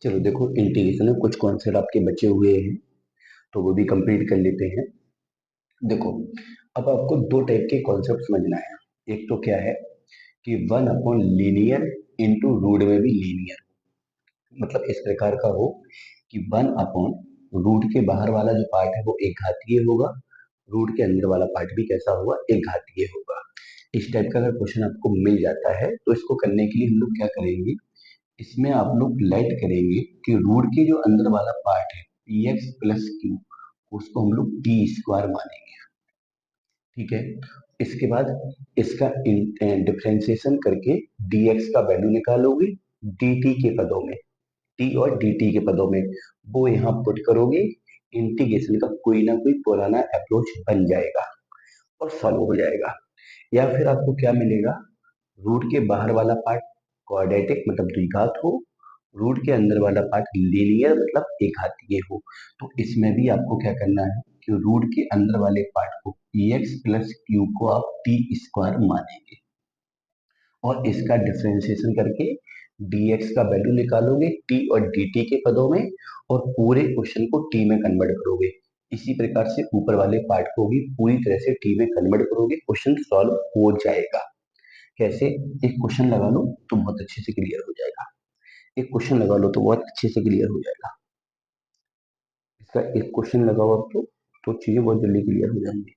चलो देखो, इंटीग्रेशन में कुछ कॉन्सेप्ट आपके बचे हुए हैं तो वो भी कंप्लीट कर लेते हैं। देखो, अब आपको दो टाइप के कॉन्सेप्ट समझना है। एक तो क्या है कि one upon linear into root में भी लीनियर, मतलब इस प्रकार का हो कि वन अपॉन रूट के बाहर वाला जो पार्ट है वो एक घातीय होगा, रूट के अंदर वाला पार्ट भी कैसा होगा, एक घातीय होगा। इस टाइप का अगर क्वेश्चन आपको मिल जाता है तो इसको करने के लिए हम लोग क्या करेंगे, इसमें आप लोग लाइट करेंगे कि रूट के जो अंदर वाला पार्ट है पी एक्स प्लस क्यू, उसको हम लोग टी स्क्वायर मानेंगे। ठीक है, इसके बाद इसका डिफ्रेंसिएशन करके dx का वैल्यू निकालोगे dt के पदों में, t और dt के पदों में, वो यहाँ पुट करोगे। इंटीग्रेशन का कोई ना कोई पुराना अप्रोच बन जाएगा और सॉल्व हो जाएगा। या फिर आपको क्या मिलेगा, रूट के बाहर वाला पार्ट क्वाड्रेटिक मतलब द्विघात हो, रूट के अंदर वाला पार्ट लीनियर मतलब एक घातीय हो। तो इसमें भी आपको क्या करना है कि रूट के अंदर वाले पार्ट को पी एक्स प्लस क्यू को आप टी स्क्वायर मानेंगे और इसका डिफरेंशिएशन करके dx का वैल्यू निकालोगे t और dt के पदों में और पूरे क्वेश्चन को t में कन्वर्ट करोगे। इसी प्रकार से ऊपर वाले पार्ट को भी पूरी तरह से t में कन्वर्ट करोगे, क्वेश्चन सॉल्व हो जाएगा। कैसे? एक क्वेश्चन लगा लो तो बहुत अच्छे से क्लियर हो जाएगा। एक क्वेश्चन लगा लो तो बहुत अच्छे से क्लियर हो जाएगा। इसका एक क्वेश्चन लगाओ आप तो चीजें बहुत जल्दी क्लियर हो जाएंगी।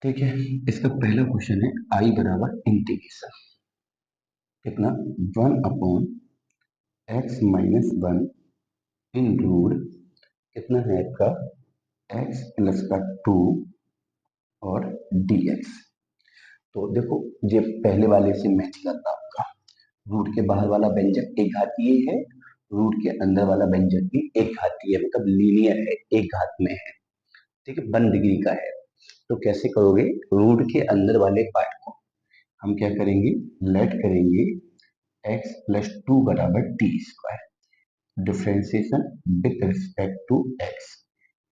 ठीक है, इसका पहला क्वेश्चन है आई बराबर इंटीग्रेशन कितना, one upon x minus one in root कितना है आपका एक्स प्लस का टू और dx। तो देखो, ये पहले वाले से मैच करता आपका, रूट के बाहर वाला व्यंजक एक घातीय है, रूट के अंदर वाला व्यंजक भी एक घातीय है, मतलब लीनियर है, एक घात में है। ठीक है, 1 डिग्री का है। तो कैसे करोगे, रूट के अंदर वाले पार्ट को हम क्या करेंगे, लेट करेंगे x प्लस टू बराबर t square, differentiation with respect to x,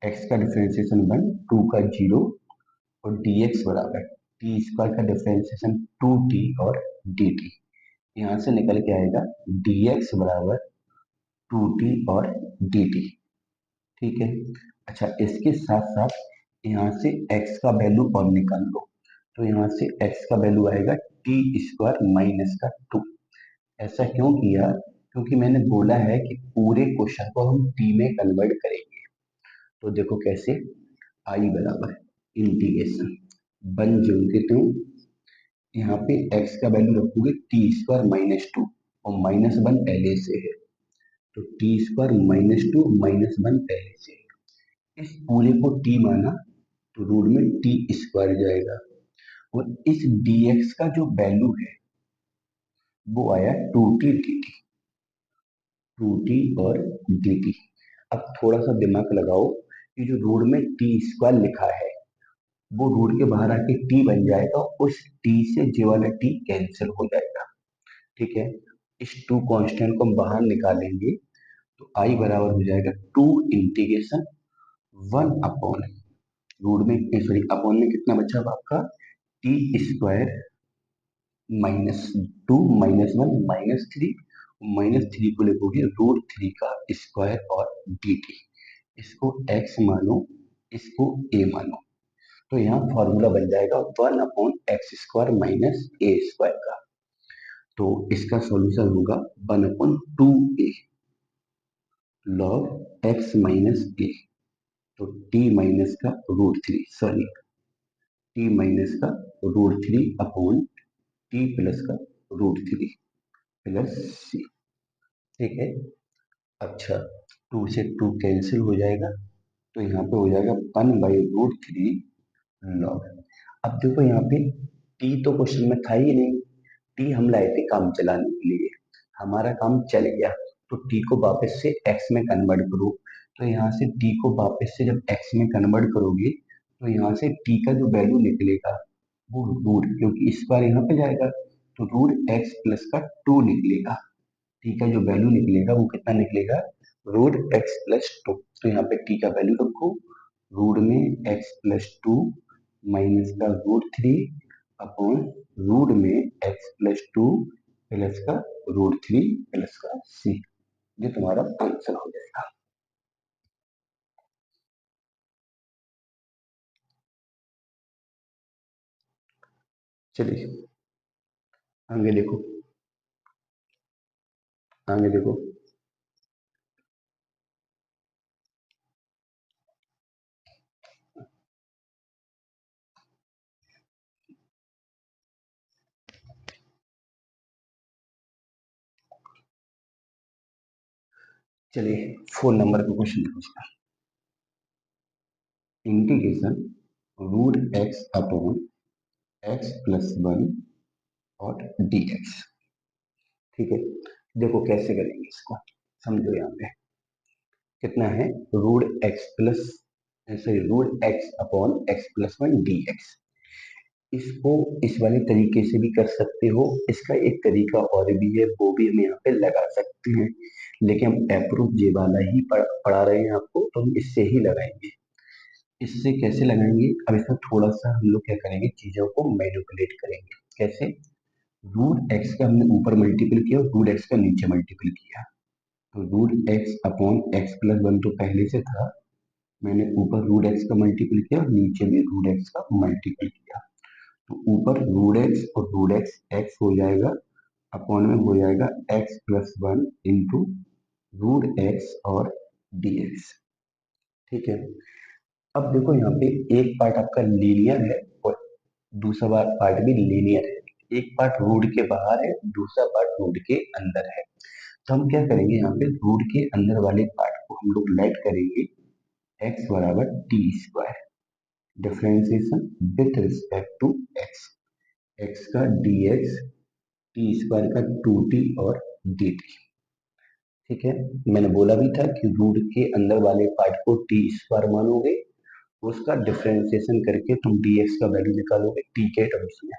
x का डिफ्रेंसिएशन 1, 2 का 0 और dx बराबर टी स्क्वायर का डिफ्रेंसिएशन 2t और dt। यहाँ से निकल के आएगा dx बराबर 2t और dt। ठीक है, अच्छा इसके साथ साथ यहाँ से x का वैल्यू और निकाल लो, तो यहाँ से x का वैल्यू आएगा टी स्क्वायर माइनस का 2। ऐसा क्यों किया, क्योंकि मैंने बोला है कि पूरे क्वेश्चन को हम टी में कन्वर्ट करेंगे। तो देखो कैसे, आई बराबर इंटीग्रेशन बन जो के तुम यहाँ पे x का वैल्यू रखोगे टी स्क्वायर माइनस टू और माइनस वन पहले से है, तो T square minus two minus one पहले से है। इस पूरे को t माना तो रूट में टी स्क्वायर जाएगा और इस dx का जो वैल्यू है वो आया 2t dt, 2t और dt। अब थोड़ा सा दिमाग लगाओ कि जो रूट में टी स्क्वायर लिखा है वो रूट के बाहर आके टी बन जाएगा, उस टी से जे वाला टी कैंसिल हो जाएगा। ठीक है, इस टू कांस्टेंट को हम बाहर निकालेंगे तो आई बराबर हो जाएगा two integration one upon root में, सॉरी अपॉन में कितना बचा अब आपका t square minus two minus one minus three, minus three को लिखोगे रूट थ्री का स्क्वायर और डी टी। इसको x मानो, इसको a मानो, तो यहाँ फॉर्मूला बन जाएगा one upon x square minus a square का। तो इसका सॉल्यूशन होगा one upon two a log x minus a, तो t माइनस का root three, sorry t minus का root three upon t plus का रूट थ्री प्लस सी। ठीक है, अच्छा टू से टू कैंसिल हो जाएगा तो यहाँ पे हो जाएगा one by root three log. अब देखो यहाँ पे टी तो क्वेश्चन में था ही नहीं, टी हम लाए थे काम चलाने के लिए, हमारा काम चल गया, तो टी को वापस से एक्स में कन्वर्ट करो। तो यहाँ से टी को वापस से जब एक्स में कन्वर्ट करोगे तो यहाँ से टी का जो वैल्यू निकलेगा वो रूट, क्योंकि इस बार यहाँ पे जाएगा तो रूट एक्स प्लस का टू निकलेगा। टी का जो वैल्यू निकलेगा वो कितना निकलेगा, रूट एक्स प्लस टू। तो यहाँ पे टी का वैल्यू रखो, रूट में एक्स प्लस टू माइनस का रूट थ्री अपॉन रूट में एक्स प्लस टू प्लस का √3 प्लस का c, ये तुम्हारा आंसर हो जाएगा। चलिए आगे देखो, आगे देखो। चलिए 4 नंबर का क्वेश्चन देखो इसका। Integration √x upon x plus 1 और dx। ठीक है, देखो कैसे करेंगे इसको, समझो। यहाँ पे कितना है, root x plus, sorry root x upon x plus 1 dx। इसको इस वाले तरीके से भी कर सकते हो, इसका एक तरीका और भी है, वो भी हम यहाँ पे लगा सकते हैं, लेकिन हम अप्रूव ये वाला ही पढ़ा रहे हैं आपको, तो हम इससे ही लगाएंगे। इससे कैसे लगाएंगे, अब इसमें थोड़ा सा हम लोग क्या करेंगे, चीजों को मैनिपुलेट करेंगे। कैसे, रूट एक्स का हमने ऊपर मल्टीपल किया और रूट एक्स का नीचे मल्टीपल किया, तो root x upon x plus 1 तो पहले से था, मैंने ऊपर रूट एक्स का मल्टीपल किया और नीचे भी रूट एक्स का मल्टीपल किया, तो ऊपर रूट एक्स और रूट एक्स एक्स हो जाएगा, अपॉन में हो जाएगा x plus 1 into root x और dx। ठीक है, अब देखो यहाँ पे एक पार्ट आपका लीनियर है और दूसरा पार्ट भी लीनियर है। एक पार्ट रूट के बाहर है, दूसरा पार्ट रूट के अंदर है। तो हम क्या करेंगे, यहाँ पे रूट के अंदर वाले पार्ट को हम लोग लेट करेंगे x बराबर t square, differentiation with respect to x, x का dx, टी स्क्वायर का 2t और dt। ठीक है, मैंने बोला भी था कि रूट के अंदर वाले पार्ट को टी स्क्वायर मानोगे, उसका डिफरेंशिएशन करके तुम dx का वैल्यू निकालोगे t के टर्म्स में।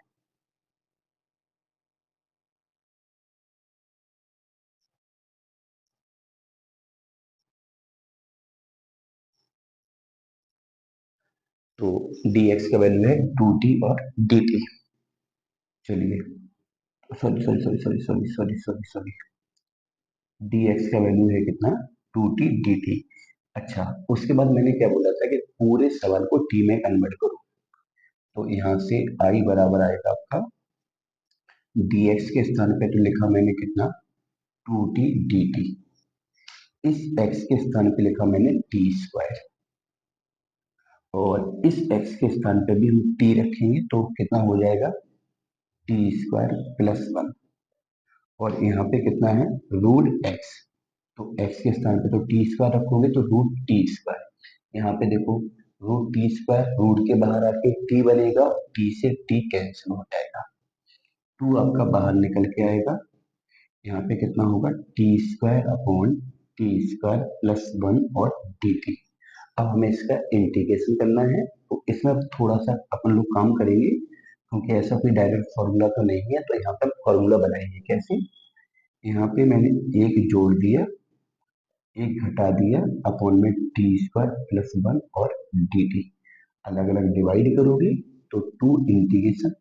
तो dx का वैल्यू है 2t और dt। चलिए, sorry sorry sorry sorry sorry sorry sorry sorry, dx का वैल्यू है कितना, 2t dt। अच्छा, उसके बाद मैंने क्या बोला था कि पूरे सवाल को t में कन्वर्ट करो, तो यहाँ से i बराबर आएगा आपका, dx के स्थान पे तो लिखा मैंने कितना, 2t dt, इस x के स्थान पे लिखा मैंने t स्क्वायर, और इस x के स्थान पे भी हम t रखेंगे तो कितना हो जाएगा, t स्क्वायर प्लस 1, और यहाँ पे कितना है, रूट x, तो x के स्थान पे तो टी स्क्वायर रखोगे तो रूट टी स्क्वायर, यहाँ पे देखो रूट टी स्क्वायर, रूट के बाहर आके टी बनेगा, टी से टी कैंसिल हो जाएगा, 2 आपका बाहर निकल के आएगा, यहाँ पे कितना होगा, T square upon T square plus 1 और डी टी। अब हमें इसका इंटीग्रेशन करना है, तो इसमें अब थोड़ा सा अपन लोग काम करेंगे, क्योंकि ऐसा कोई डायरेक्ट फॉर्मूला तो नहीं है, तो यहाँ पे फॉर्मूला बनाएंगे। कैसे, यहाँ पे मैंने एक जोड़ दिया, एक घटा दिया, अपॉन में टी स्क्वायर प्लस 1 और डी टी, अलग अलग डिवाइड करोगे तो 2 इंटीग्रेशन,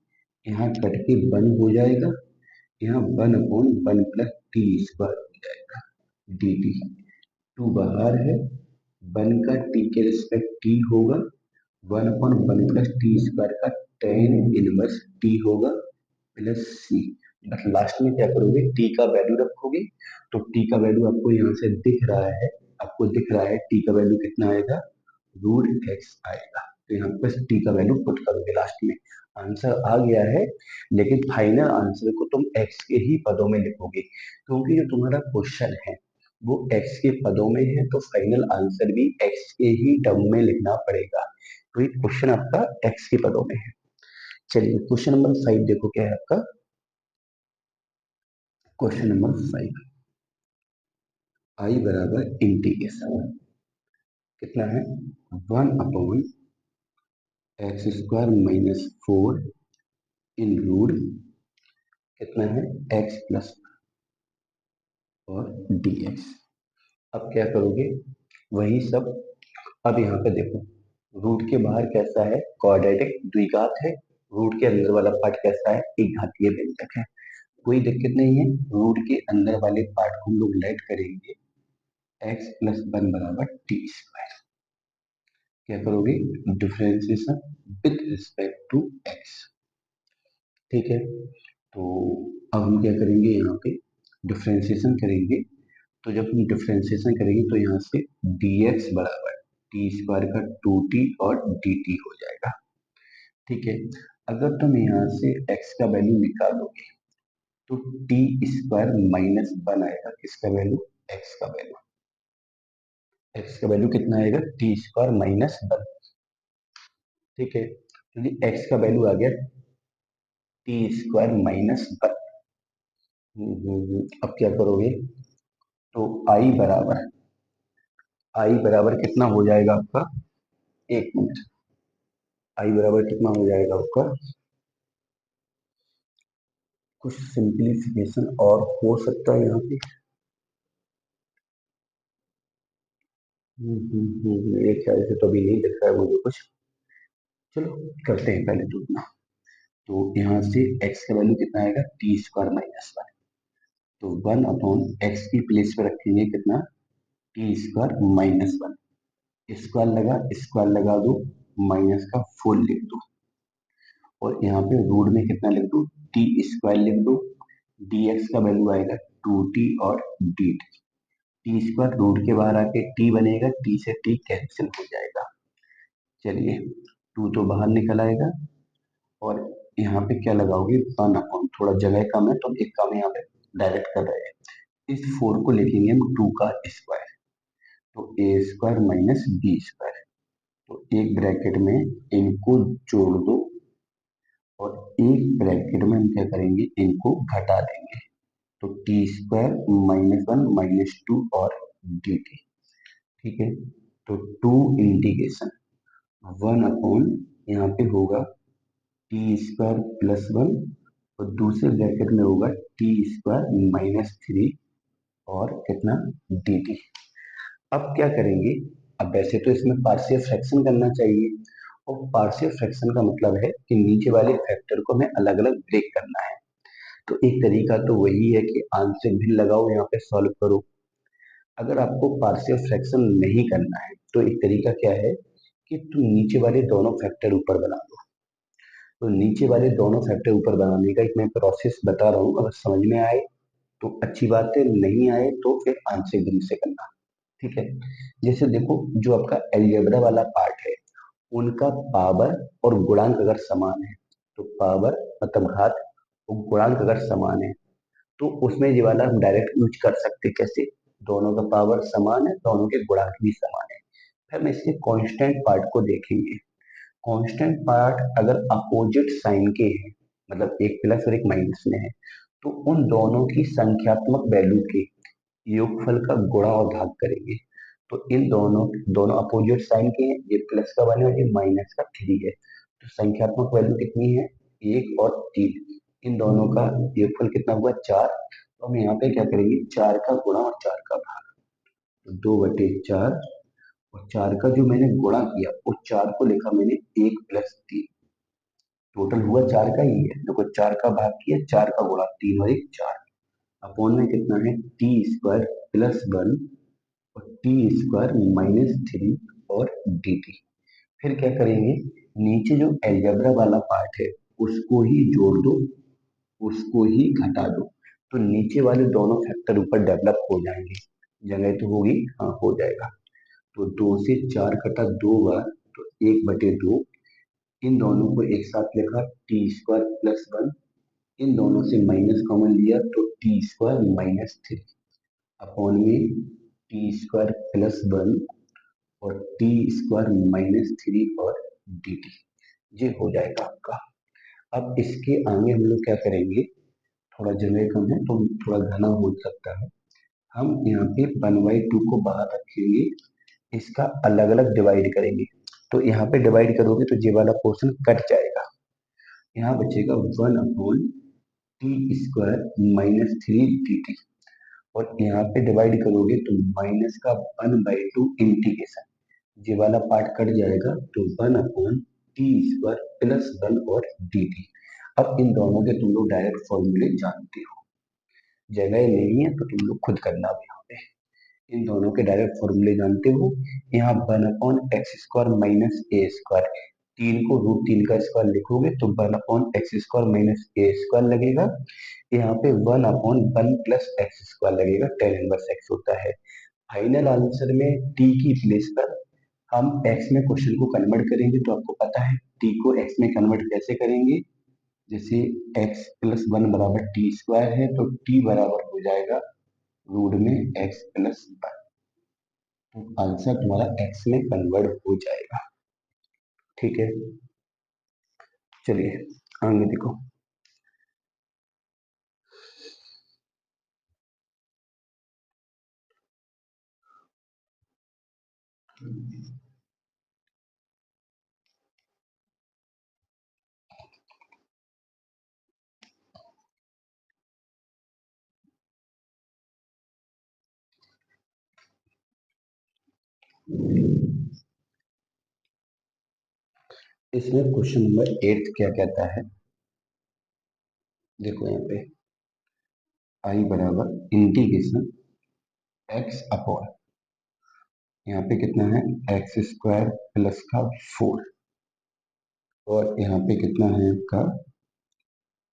यहाँ कट के 1 हो जाएगा, यहाँ 1 अपॉन 1 प्लस टी स्क्वायर हो जाएगा डी टी, 2 बाहर है, 1 का टी के रिस्पेक्ट टी होगा, 1 अपॉन 1 प्लस टी स्क्वायर का टेन इनवर्स टी होगा प्लस सी, बस लास्ट में क्या करोगे, टी का वैल्यू रखोगे, तो टी का वैल्यू आपको यहाँ से दिख रहा है, आपको दिख रहा है टी का वैल्यू कितना आएगा, रूट एक्स आएगा, तो यहाँ पे टी का वैल्यू पुट करोगे लास्ट में, आंसर आ गया है, लेकिन फाइनल आंसर को तुम एक्स के ही पदों में लिखोगे, क्योंकि जो तुम्हारा क्वेश्चन है वो एक्स के पदों में है, तो फाइनल आंसर भी एक्स के ही टर्म में लिखना पड़ेगा, तो ये क्वेश्चन आपका एक्स के पदों में है। चलिए क्वेश्चन नंबर 5 देखो क्या है आपका, क्वेश्चन नंबर 5, आई बराबर इंटीग्रेशन कितना है, 1 अपॉन एक्स स्क्वायर माइनस 4 इन रूट कितना है, एक्स प्लस और dx। अब क्या करोगे, वही सब, अब यहाँ पे देखो, रूट के बाहर कैसा है, क्वाड्रेटिक द्विघात है, रूट के अंदर वाला पार्ट कैसा है, एक घातीय व्यंजक है, कोई दिक्कत नहीं है, रूट के अंदर वाले पार्ट को हम लोग लेट करेंगे x प्लस वन बराबर टी स्क्वायर। क्या करोगे, differentiation with respect to x। ठीक है, तो अब हम क्या करेंगे, यहाँ पे डिफरेंशिएशन करेंगे। तो जब हम डिफरेंशिएशन करेंगे तो यहाँ से dx बराबर टी स्क्वायर का 2t और dt हो जाएगा। ठीक है, अगर तुम यहाँ से x का वैल्यू निकालोगे तो टी स्क्वायर माइनस वन आएगा। किसका वैल्यू, x का वैल्यू। x का वैल्यू कितना आएगा, टी स्क्वायर माइनस वन। ठीक है, क्योंकि x का वैल्यू आ गया टी स्क्वायर माइनस वन। अब क्या करोगे, तो आई बराबर कितना हो जाएगा आपका, एक मिनट, आई बराबर कितना हो जाएगा आपका, कुछ सिंप्लीफिकेशन और हो सकता है यहाँ पे। मेरे ख्याल से तो अभी नहीं दिख रहा है मुझे कुछ। चलो करते हैं पहले तो इतना। तो यहाँ से x का वैल्यू कितना आएगा, टी स्क्वायर माइनस वन। तो वन अपॉन एक्स की प्लेस पे रखेंगे कितना, T square minus one. Square लगा दो, माइनस का फुल लिख दो, और यहाँ पे रूट में कितना लिख दो, टी स्क्वायर लिख दो। dx का वैल्यू आएगा 2t और dt। टी स्क्वायर रूट के बाहर आके t बनेगा, t से t कैंसिल हो जाएगा। चलिए, 2 तो बाहर निकल आएगा, और यहाँ पे क्या लगाओगे, वन अपॉन, थोड़ा जगह कम है तो एक काम यहाँ पे डायरेक्ट कर रहे हैं। इस 4 को लिखेंगे हम 2 का स्क्वायर, तो ए स्क्वायर माइनस बी स्क्वायर। तो एक ब्रैकेट में इनको जोड़ दो, और एक ब्रैकेट में हम क्या करेंगे, इनको घटा देंगे। तो T square minus one minus two और डी टी। ठीक है, तो टू इंटीग्रेशन वन अपॉन, यहाँ पे होगा टी स्क्वायर प्लस वन, और दूसरे ब्रैकेट में होगा टी स्क्वायर माइनस थ्री और कितना, डी टी। अब क्या करेंगे, अब वैसे तो इसमें पार्शियल फ्रैक्शन करना चाहिए, और पार्शियल फ्रैक्शन का मतलब है कि नीचे वाले फैक्टर को हमें अलग अलग ब्रेक करना है। तो एक तरीका तो वही है कि आंसर भी लगाओ, यहाँ पे सॉल्व करो। अगर आपको पार्शियल फ्रैक्शन नहीं करना है तो एक तरीका क्या है कि तुम नीचे वाले दोनों फैक्टर ऊपर बना दो। तो नीचे वाले दोनों फैक्टर ऊपर बनाने का एक मैं प्रोसेस बता रहा हूँ, अगर समझ में आए तो अच्छी बात है, नहीं आए तो फिर आंसर एकदम से करना। ठीक है, जैसे देखो, जो आपका अलजेब्रा वाला पार्ट है, उनका पावर और गुणांक अगर समान है, तो पावर मतलब घात और गुणांक अगर समान है, तो उसमें ये वाला हम डायरेक्ट यूज कर सकते हैं। कैसे, दोनों का पावर समान है, दोनों के गुणांक भी समान है। फिर हम इसके कांस्टेंट पार्ट को देखेंगे। कांस्टेंट पार्ट अगर अपोजिट साइन के हैं, मतलब एक प्लस और एक माइनस में है, तो उन दोनों की संख्यात्मक वैल्यू के योगफल का गुणा और भाग करेंगे। तो इन दोनों दोनों अपोजिट साइन के हैं, ये प्लस का वन है और ये माइनस का थ्री है, तो संख्यात्मक वैल्यू कितनी है, एक और तीन। इन दोनों का योगफल कितना हुआ, चार। तो हम यहाँ पे क्या करेंगे, चार का गुणा और चार का भाग। तो दो बटे चार, और चार का जो मैंने गुणा किया वो चार को लिखा मैंने एक प्लस तीन। टोटल हुआ चार का ही है, देखो चार का भाग किया, चार का गुणा, तीन और एक चार। अपॉन में कितना है, टी स्क्वायर प्लस वन और टी स्क्वायर माइनस थ्री और डी टी। फिर क्या करेंगे, नीचे जो एलजेब्रा वाला पार्ट है उसको ही जोड़ दो, उसको ही घटा दो, तो नीचे वाले दोनों फैक्टर ऊपर डेवलप हो जाएंगे। जगह तो होगी, हाँ हो जाएगा। तो दो से चार कटा दो बार, तो एक बटे दो। इन दोनों को एक साथ लिखा, टी स्क्वायर प्लस वन, इन दोनों से माइनस कॉमन लिया तो T square minus three, upon में टी स्क्वायर प्लस वन और टी स्क्वायर माइनस थ्री और डी टी। ये हो जाएगा आपका। अब इसके आगे हम लोग क्या करेंगे, थोड़ा जगह कम है तो थोड़ा घना हो सकता है, हम यहाँ पे वन बाई टू को बाहर रखेंगे, इसका अलग अलग डिवाइड करेंगे। तो यहाँ पे डिवाइड करोगे तो ये वाला पोर्शन कट जाएगा, यहाँ बचेगा one upon T square minus three D T. और यहाँ पे डिवाइड करोगे तो माइनस का वन बाई टू इंटीग्रेशन, ये वाला पार्ट कट जाएगा, तो one upon T square plus one और डी टी। अब इन दोनों के तुम लोग डायरेक्ट फॉर्मूले जानते हो। जगह नहीं है तो तुम लोग खुद करना भी यहाँ पे। इन दोनों के डायरेक्ट फॉर्मूले जानते हो। यहाँ 1/x² माइनस ए स्क्वायर, तीन को √3 का स्क्वायर लिखोगे तो 1/x² माइनस ए स्क्वायर लगेगा। यहाँ पे 1/1 प्लस एक्स स्क्वायर लगेगा, टेन इनवर्स एक्स होता है। फाइनल आंसर में टी की प्लेस पर हम एक्स में क्वेश्चन को कन्वर्ट करेंगे, तो आपको पता है टी को एक्स में कन्वर्ट कैसे करेंगे। जैसे x+1 बराबर टी स्क्वायर है तो टी बराबर हो जाएगा रूट में x+1, तो आंसर तुम्हारा एक्स में कन्वर्ट हो जाएगा। ठीक है, चलिए आगे देखो। इसमें क्वेश्चन नंबर 8 क्या कहता है, देखो यहाँ पे आई बराबर इंटीग्रेशन एक्स अपॉन, यहाँ पे कितना है x² प्लस का 4, और यहाँ पे कितना है आपका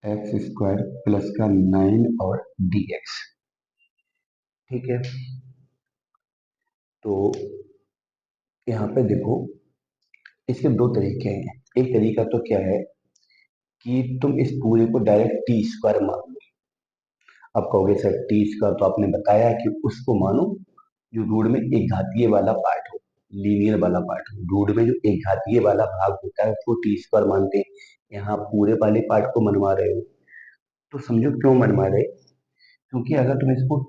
x² प्लस का 9 और dx। ठीक है, तो यहाँ पे देखो इसके दो तरीके हैं। एक तरीका तो क्या है कि तुम इस पूरे को डायरेक्ट टी स्क्वायर मान लो। अब कहोगे सर टी स्क्वायर तो आपने बताया कि उसको मानो जो रूट में एक घातीय वाला पार्ट हो, लीनियर वाला पार्ट हो। रूट में जो एक घातीय वाला भाग होता है उसको टी स्क्वायर मानते हैं। यहाँ पूरे वाले पार्ट को मनवा रहे हो, तो समझो क्यों मनवा रहे। क्योंकि अगर तुम इसको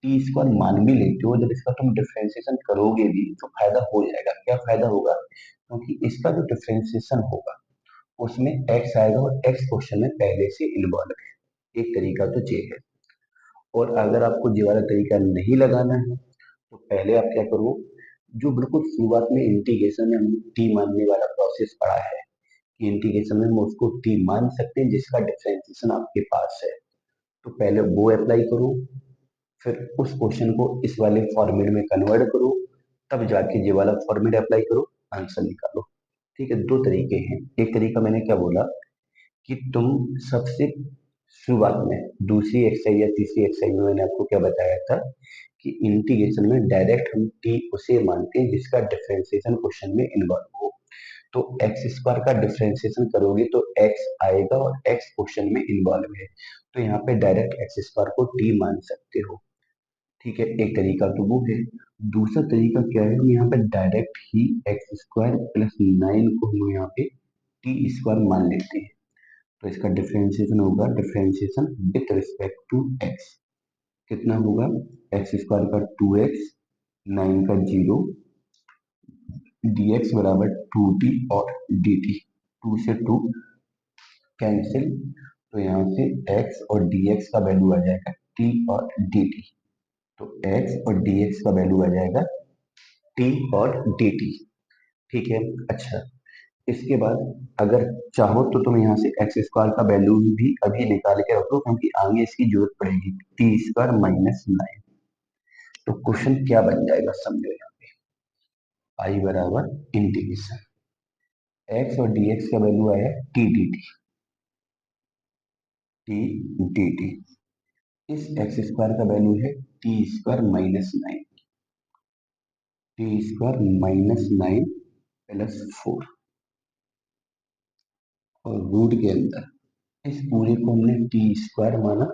टी स्क्वायर मान भी लेते हो, जब इसका तुम डिफरेंशिएशन करोगे भी तो फायदा हो जाएगा। क्या फायदा होगा, क्योंकि इसका जो डिफरेंशिएशन होगा उसमें एक्स आएगा और एक्स क्वेश्चन में पहले से इन्वॉल्व है। एक तरीका तो ये है। और अगर आपको ये वाला तरीका नहीं लगाना है तो पहले आप क्या करो, जो बिल्कुल शुरुआत में इंटीग्रेशन में हमने टी मानने वाला प्रोसेस पढ़ा है कि इंटीग्रेशन में हम उसको टी मान सकते हैं जिसका डिफरेंशिएशन आपके पास है, तो पहले वो अप्लाई करो, फिर उस क्वेश्चन को इस वाले फॉर्मेट में कन्वर्ट करो, तब जाके ये वाला फॉर्मेट अप्लाई करो, आंसर निकालो। ठीक है, दो तरीके हैं। एक तरीका मैंने क्या बोला कि तुम सबसे शुरुआत में दूसरी एक्सरसाइज या तीसरी एक्सरसाइज में मैंने आपको क्या बताया था कि इंटीग्रेशन में डायरेक्ट हम टी उसे मानते हैं जिसका डिफरेंशिएशन क्वेश्चन में इन्वॉल्व हो। तो एक्स स्क्वायर का डिफरेंशिएशन करोगे तो एक्स आएगा और एक्स क्वेश्चन में इन्वॉल्व है, तो यहाँ पे डायरेक्ट एक्स स्क्वायर को टी मान सकते हो। ठीक है, एक तरीका तो वो है। दूसरा तरीका क्या है, हम यहाँ पे डायरेक्ट ही x² प्लस 9 को हम यहाँ पे टी स्क्वायर मान लेते हैं, तो इसका डिफरेंशिएशन होगा differentiation with respect to x. कितना होगा, x² का 2x, 9 का 0, dx बराबर 2t और dt, 2 से 2 कैंसिल, तो यहाँ से x और dx का वैल्यू आ जाएगा t और dt, तो x और dx का वैल्यू आ जाएगा t और dt। ठीक है, अच्छा इसके बाद अगर चाहो तो तुम यहाँ से एक्स स्क्वायर का वैल्यू भी अभी निकाल के रखो, क्योंकि आगे इसकी जरूरत पड़ेगी। t² माइनस 9, तो क्वेश्चन क्या बन जाएगा समझो यहाँ पे, आई बराबर इंटीग्रेशन एक्स और dx का वैल्यू आया टी डी टी, इस एक्स स्क्वायर का वैल्यू है t² minus 9, t² minus 9 plus 4, और रूट के अंदर इस पूरे को हमने t² माना,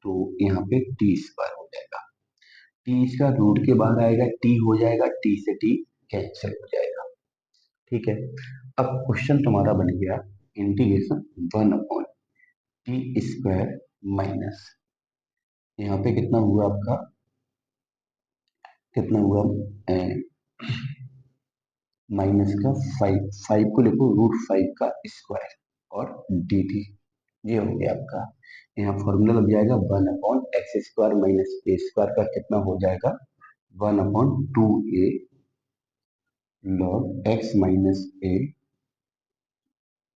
तो यहाँ पे t² हो जाएगा। t² रूट के बाहर आएगा, t हो जाएगा, t से t कैंसिल हो जाएगा। ठीक है, अब क्वेश्चन तुम्हारा बन गया इंटीग्रेशन 1/t² माइनस, यहाँ पे कितना हुआ आपका, कितना हुआ माइनस का 5, 5 को लिखो √5 का स्क्वायर और dt, ये हो गया आपका। यहाँ फॉर्मूला लग जाएगा 1/x² माइनस ए स्क्वायर का कितना हो जाएगा 1/2a लॉग x माइनस ए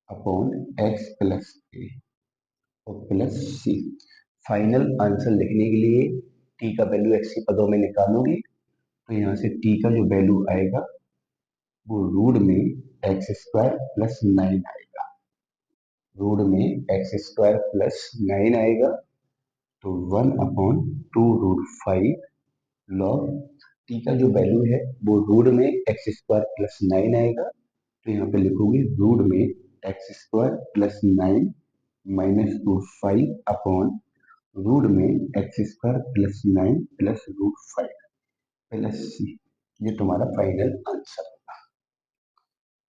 अपॉन x प्लस ए और प्लस सी। फाइनल आंसर लिखने के लिए टी का वैल्यू एक्स के पदों में निकालोगे तो यहाँ से टी का जो वैल्यू आएगा वो रूट में एक्स स्क्वायर प्लस 9 आएगा। रूट में एक्स स्क्वायर प्लस 9 आएगा तो 1/2√5 लॉग टी का जो वैल्यू है वो रूट में एक्स स्क्वायर प्लस 9 आएगा तो यहाँ पे लिखोगे रूट में x square plus 9 minus root 5 upon root में x square plus 9 plus root 5 plus c. ये तुम्हारा फाइनल आंसर होगा।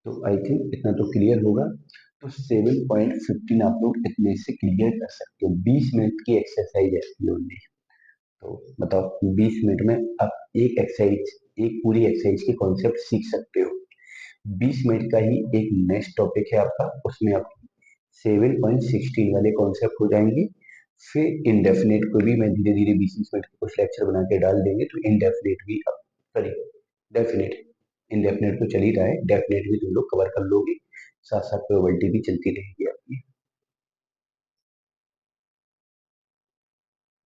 तो आई थिंक इतना तो क्लियर होगा। तो 7.15 आप लोग इतने से क्लियर कर सकते हो। 20 मिनट की एक्सरसाइज है ओनली। तो बताओ 20 मिनट में आप एक पूरी एक्सरसाइज के कॉन्सेप्ट सीख सकते हो। 20 मिनट का ही एक नेक्स्ट टॉपिक है आपका, उसमें आप 7.16 वाले कॉन्सेप्ट हो जाएंगे। फिर इनडेफिनेट को भी मैं धीरे धीरे 20 मिनट के कुछ लेक्चर बना के डाल देंगे तो इनडेफिनेट भी आप सॉरी डेफिनेट इनडेफिनेट तो चल ही रहा है, डेफिनेट भी तुम लोग कवर कर लोगे, साथ साथ प्रोबेबिलिटी भी चलती रहेगी।